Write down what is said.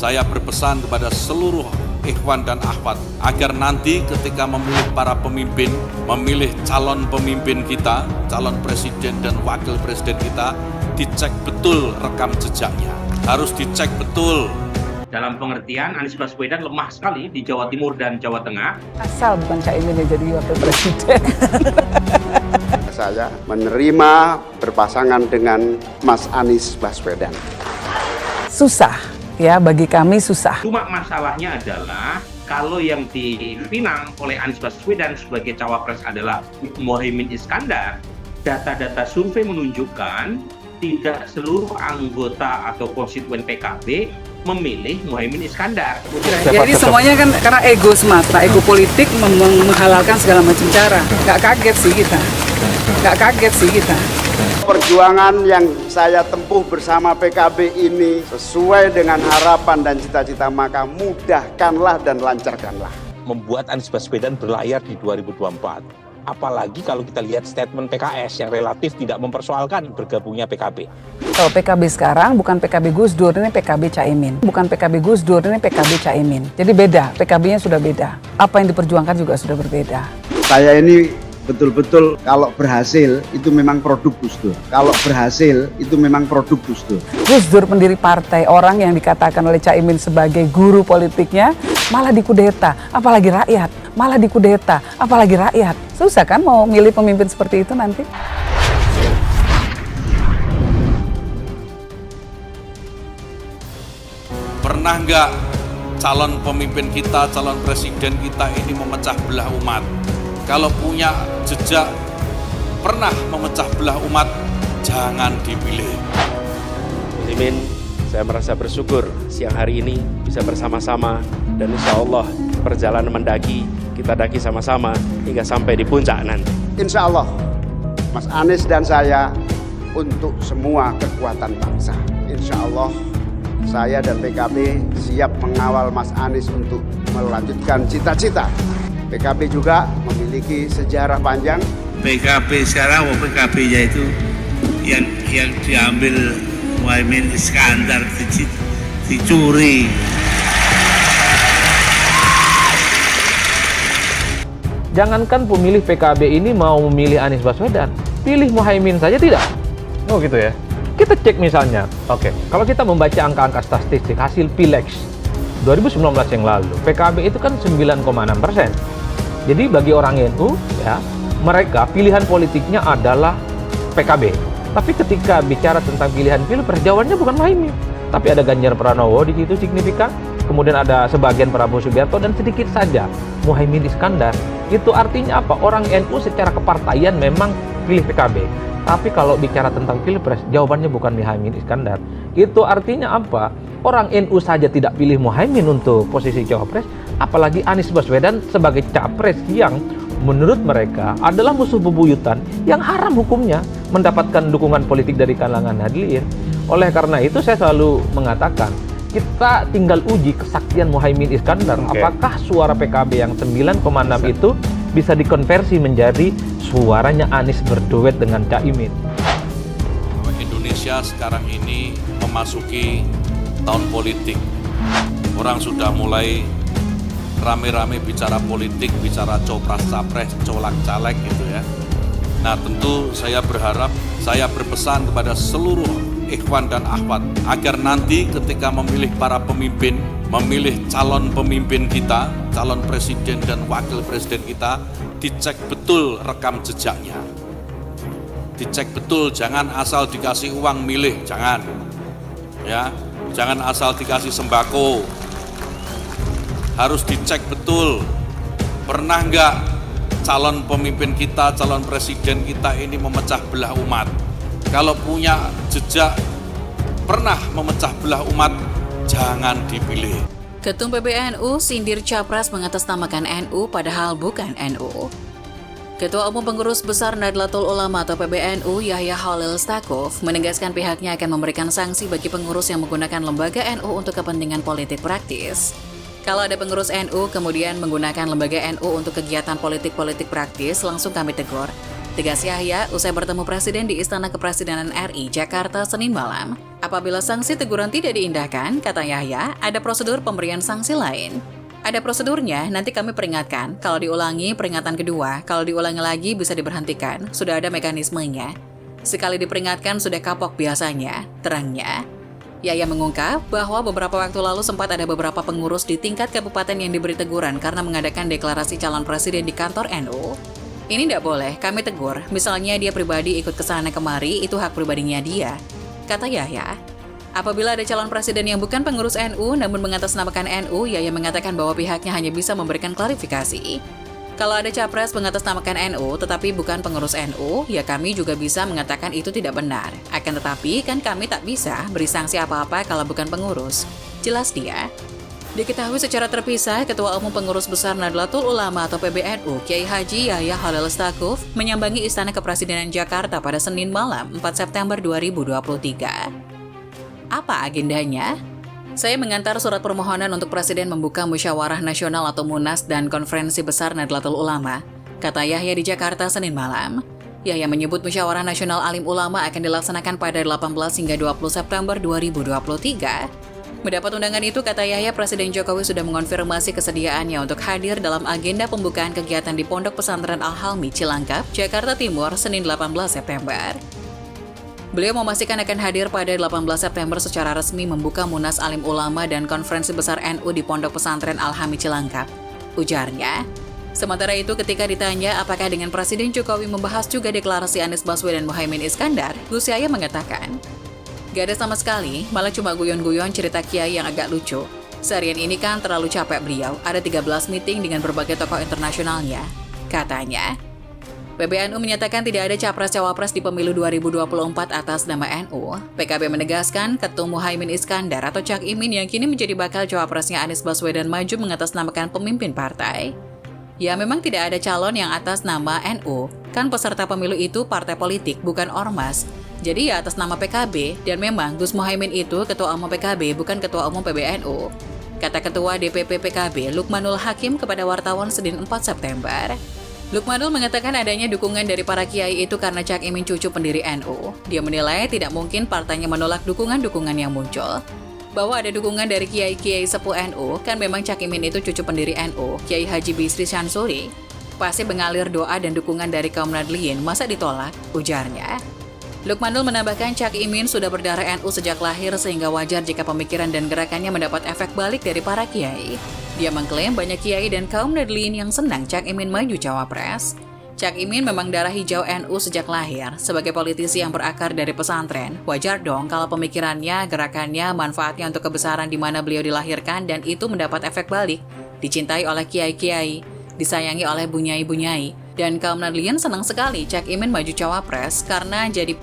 saya berpesan kepada seluruh ikhwan dan akhwat agar nanti ketika memilih para pemimpin, memilih calon pemimpin kita, calon presiden dan wakil presiden kita, dicek betul rekam jejaknya. Harus dicek betul. Dalam pengertian Anies Baswedan lemah sekali di Jawa Timur dan Jawa Tengah. Asal bukan Caimin yang jadi wakil presiden. Saya menerima berpasangan dengan Mas Anies Baswedan. Susah, ya bagi kami susah. Cuma masalahnya adalah kalau yang dipinang oleh Anies Baswedan sebagai cawapres adalah Muhaimin Iskandar, data-data survei menunjukkan tidak seluruh anggota atau konstituen PKB memilih Muhaimin Iskandar. Jadi semuanya kan karena ego semata, ego politik menghalalkan segala macam cara. Nggak kaget sih kita. Perjuangan yang saya tempuh bersama PKB ini sesuai dengan harapan dan cita-cita, maka mudahkanlah dan lancarkanlah. Membuat Anies Baswedan berlayar di 2024. Apalagi kalau kita lihat statement PKS yang relatif tidak mempersoalkan bergabungnya PKB. Kalau PKB sekarang bukan PKB Gus Dur, ini PKB Caimin. Bukan PKB Gus Dur, ini PKB Caimin. Jadi beda, PKB-nya sudah beda. Apa yang diperjuangkan juga sudah berbeda. Saya ini betul-betul kalau berhasil itu memang produk Gus Dur. Kalau berhasil itu memang produk Gus Dur. Gus Dur pendiri partai, orang yang dikatakan oleh Caimin sebagai guru politiknya, malah dikudeta, apalagi rakyat. Malah dikudeta, apalagi rakyat. Susah kan mau milih pemimpin seperti itu nanti? Pernah nggak calon pemimpin kita, calon presiden kita ini memecah belah umat? Kalau punya jejak pernah memecah belah umat, jangan dipilih. Muslimin, saya merasa bersyukur siang hari ini bisa bersama-sama dan insya Allah perjalanan mendaki kita daki sama-sama hingga sampai di puncak nanti. Insya Allah, Mas Anies dan saya untuk semua kekuatan bangsa. Insya Allah, saya dan PKB siap mengawal Mas Anies untuk melanjutkan cita-cita. PKB juga memiliki sejarah panjang. PKB sekarang, PKB-nya itu yang diambil Muhaimin Iskandar dicuri. Jangankan pemilih PKB ini mau memilih Anies Baswedan, pilih Muhaimin saja tidak. Oh gitu ya. Kita cek misalnya, kalau kita membaca angka-angka statistik hasil Pilex 2019 yang lalu, PKB itu kan 9,6%. Jadi bagi orang NU, ya, mereka pilihan politiknya adalah PKB. Tapi ketika bicara tentang pilihan pilpres, jawabannya bukan Muhaimin, tapi ada Ganjar Pranowo di situ signifikan. Kemudian ada sebagian Prabowo Subianto dan sedikit saja Muhaimin Iskandar. Itu artinya apa? Orang NU secara kepartaian memang pilih PKB. Tapi kalau bicara tentang pilpres, jawabannya bukan Muhaimin Iskandar. Itu artinya apa? Orang NU saja tidak pilih Muhaimin untuk posisi cawapres, apalagi Anies Baswedan sebagai capres yang menurut mereka adalah musuh bebuyutan yang haram hukumnya mendapatkan dukungan politik dari kalangan hadirin. Oleh karena itu saya selalu mengatakan, kita tinggal uji kesaktian Muhaimin Iskandar. Apakah suara PKB yang 9,6 itu bisa dikonversi menjadi suaranya Anies berduet dengan Caimin? Indonesia sekarang ini memasuki tahun politik. Orang sudah mulai rame-rame bicara politik, bicara copras-capres, colak-caleg gitu ya. Nah tentu saya berharap, saya berpesan kepada seluruh ikhwan dan akhwat agar nanti ketika memilih para pemimpin, memilih calon pemimpin kita, calon presiden dan wakil presiden kita, dicek betul rekam jejaknya. Dicek betul, jangan asal dikasih uang milih, jangan. Ya, jangan asal dikasih sembako. Harus dicek betul. Pernah nggak calon pemimpin kita, calon presiden kita ini memecah belah umat? Kalau punya jejak pernah memecah belah umat, jangan dipilih. Ketum PBNU sindir Capres mengatasnamakan NU padahal bukan NU. Ketua Umum Pengurus Besar Nahdlatul Ulama atau PBNU Yahya Khalil Stakuf menegaskan pihaknya akan memberikan sanksi bagi pengurus yang menggunakan lembaga NU untuk kepentingan politik praktis. Kalau ada pengurus NU kemudian menggunakan lembaga NU untuk kegiatan politik praktis, langsung kami tegur. Tegas Yahya usai bertemu Presiden di Istana Kepresidenan RI Jakarta Senin malam. Apabila sanksi teguran tidak diindahkan, kata Yahya, ada prosedur pemberian sanksi lain. Ada prosedurnya, nanti kami peringatkan. Kalau diulangi, peringatan kedua. Kalau diulangi lagi, bisa diberhentikan. Sudah ada mekanismenya. Sekali diperingatkan, sudah kapok biasanya, terangnya. Yahya mengungkap bahwa beberapa waktu lalu sempat ada beberapa pengurus di tingkat kabupaten yang diberi teguran karena mengadakan deklarasi calon presiden di kantor NU. Ini tidak boleh, kami tegur. Misalnya dia pribadi ikut ke sana kemari, itu hak pribadinya dia. Kata Yahya. Apabila ada calon presiden yang bukan pengurus NU namun mengatasnamakan NU, Yahya mengatakan bahwa pihaknya hanya bisa memberikan klarifikasi. Kalau ada capres mengatasnamakan NU tetapi bukan pengurus NU, ya kami juga bisa mengatakan itu tidak benar. Akan tetapi kan kami tak bisa beri sanksi apa-apa kalau bukan pengurus. Jelas dia. Diketahui secara terpisah, Ketua Umum Pengurus Besar Nahdlatul Ulama atau PBNU, Kiai Haji Yahya Khalil Stakuf, menyambangi Istana Kepresidenan Jakarta pada Senin malam 4 September 2023. Apa agendanya? Saya mengantar surat permohonan untuk Presiden membuka Musyawarah Nasional atau Munas dan Konferensi Besar Nahdlatul Ulama, kata Yahya di Jakarta Senin malam. Yahya menyebut Musyawarah Nasional Alim Ulama akan dilaksanakan pada 18 hingga 20 September 2023. Mendapat undangan itu, kata Yahya, Presiden Jokowi sudah mengonfirmasi kesediaannya untuk hadir dalam agenda pembukaan kegiatan di Pondok Pesantren Al-Halmi, Cilangkap, Jakarta Timur, Senin 18 September. Beliau memastikan akan hadir pada 18 September secara resmi membuka Munas Alim Ulama dan Konferensi Besar NU di Pondok Pesantren Al-Halmi, Cilangkap, ujarnya. Sementara itu, ketika ditanya apakah dengan Presiden Jokowi membahas juga deklarasi Anies Baswedan dan Muhaimin Iskandar, Gus Yahya mengatakan, "Gak ada sama sekali, malah cuma guyon-guyon cerita kiai yang agak lucu. Seharian ini kan terlalu capek beliau, ada 13 meeting dengan berbagai tokoh internasionalnya," katanya. PBNU menyatakan tidak ada capres-cawapres di pemilu 2024 atas nama NU. PKB menegaskan Ketum Muhaimin Iskandar atau Cak Imin yang kini menjadi bakal cawapresnya Anies Baswedan maju mengatasnamakan pemimpin partai. Ya memang tidak ada calon yang atas nama NU, kan peserta pemilu itu partai politik bukan ormas. Jadi ya atas nama PKB, dan memang Gus Muhaimin itu Ketua Umum PKB bukan Ketua Umum PBNU. Kata Ketua DPP PKB Lukmanul Hakim kepada wartawan Senin 4 September. Lukmanul mengatakan adanya dukungan dari para kiai itu karena Cak Imin cucu pendiri NU. Dia menilai tidak mungkin partainya menolak dukungan-dukungan yang muncul. Bahwa ada dukungan dari kiai-kiai sepuh NU, kan memang Cak Imin itu cucu pendiri NU, Kiai Haji Bisri Syamsuri. Pasti mengalir doa dan dukungan dari kaum Nahdliyin, masa ditolak, ujarnya. Lukmanul menambahkan Cak Imin sudah berdarah NU sejak lahir sehingga wajar jika pemikiran dan gerakannya mendapat efek balik dari para kiai. Dia mengklaim banyak kiai dan kaum Nahdliyin yang senang Cak Imin maju cawapres. Cak Imin memang darah hijau NU sejak lahir. Sebagai politisi yang berakar dari pesantren, wajar dong kalau pemikirannya, gerakannya, manfaatnya untuk kebesaran di mana beliau dilahirkan dan itu mendapat efek balik. Dicintai oleh kiai-kiai, disayangi oleh bunyai-bunyai. Dan kaum Nahdliyin senang sekali Cak Imin maju cawapres karena jadi